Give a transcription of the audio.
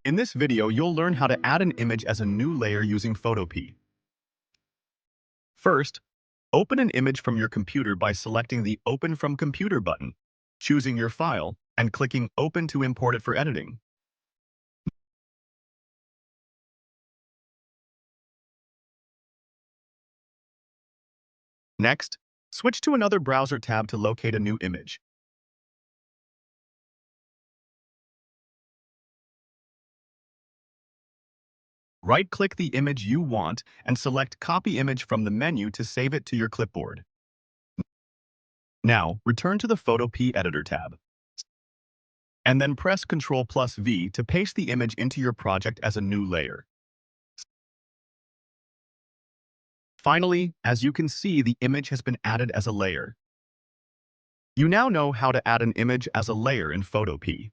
In this video, you'll learn how to add an image as a new layer using Photopea. First, open an image from your computer by selecting the Open from Computer button, choosing your file, and clicking Open to import it for editing. Next, switch to another browser tab to locate a new image. Right-click the image you want and select Copy Image from the menu to save it to your clipboard. Now, return to the Photopea Editor tab, and then press Ctrl+V to paste the image into your project as a new layer. Finally, as you can see, the image has been added as a layer. You now know how to add an image as a layer in Photopea.